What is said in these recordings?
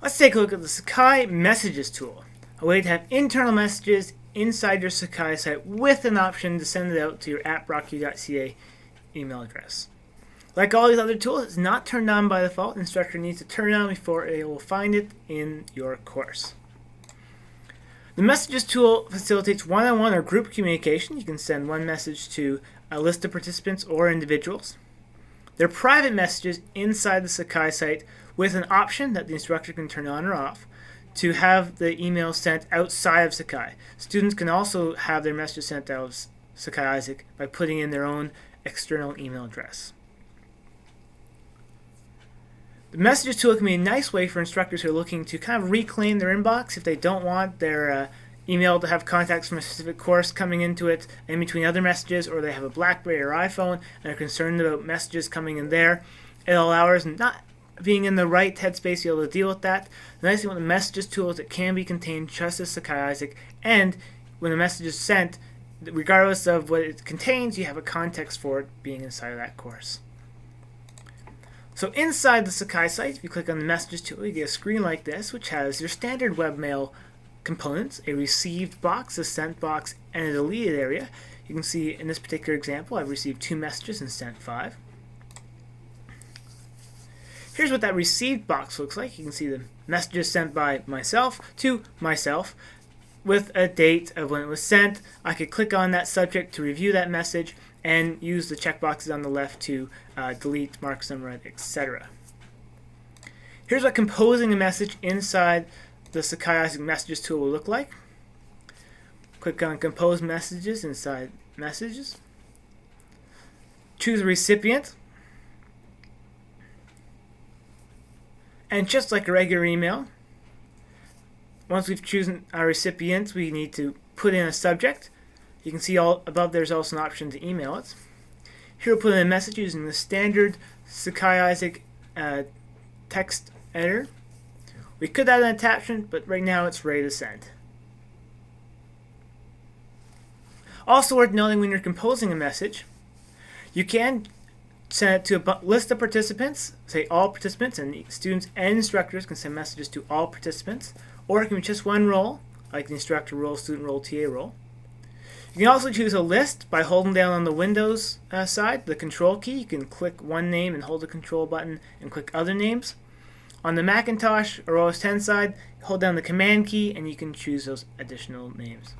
Let's take a look at the Sakai Messages tool, a way to have internal messages inside your Sakai site with an option to send it out to your @brocky.ca email address. Like all these other tools, it's not turned on by default. The instructor needs to turn it on before it will find it in your course. The Messages tool facilitates one-on-one or group communication. You can send one message to a list of participants or individuals. They're private messages inside the Sakai site with an option that the instructor can turn on or off to have the email sent outside of Sakai. Students can also have their messages sent out of Sakai Isaac by putting in their own external email address. The Messages tool can be a nice way for instructors who are looking to kind of reclaim their inbox if they don't want their email to have contacts from a specific course coming into it in between other messages, or they have a BlackBerry or iPhone and are concerned about messages coming in there. It'll allow us not being in the right headspace to be able to deal with that. The nice thing with the Messages tool is it can be contained just as Sakai Isaac, and when a message is sent, regardless of what it contains, you have a context for it being inside of that course. So inside the Sakai site, if you click on the Messages tool, you get a screen like this, which has your standard webmail components, a received box, a sent box, and a deleted area. You can see in this particular example, I've received 2 messages and sent 5. Here's what that received box looks like. You can see the messages sent by myself to myself with a date of when it was sent. I could click on that subject to review that message and use the checkboxes on the left to delete, mark some red, etc. Here's what composing a message inside the Sakai Isaac Messages tool will look like. Click on Compose Messages inside Messages. Choose a recipient. And just like a regular email, once we've chosen our recipient, we need to put in a subject. You can see all above there's also an option to email it. Here we'll put in a message using the standard Sakai Isaac text editor. We could add an attachment, but right now it's ready to send. Also worth noting, when you're composing a message, you can send it to a list of participants, say all participants, and students and instructors can send messages to all participants, or it can be just one role, like the instructor role, student role, TA role. You can also choose a list by holding down on the Windows side, the control key. You can click one name and hold the control button and click other names. On the Macintosh or OS X side, hold down the command key and you can choose those additional names.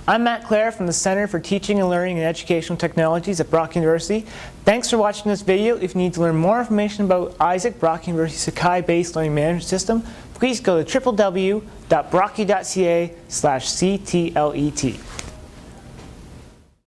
I'm Matt Clare from the Center for Teaching and Learning and Educational Technologies at Brock University. Thanks for watching this video. If you need to learn more information about Isaac, Brock University's Sakai-based learning management system, please go to www.brocky.ca/ctlet.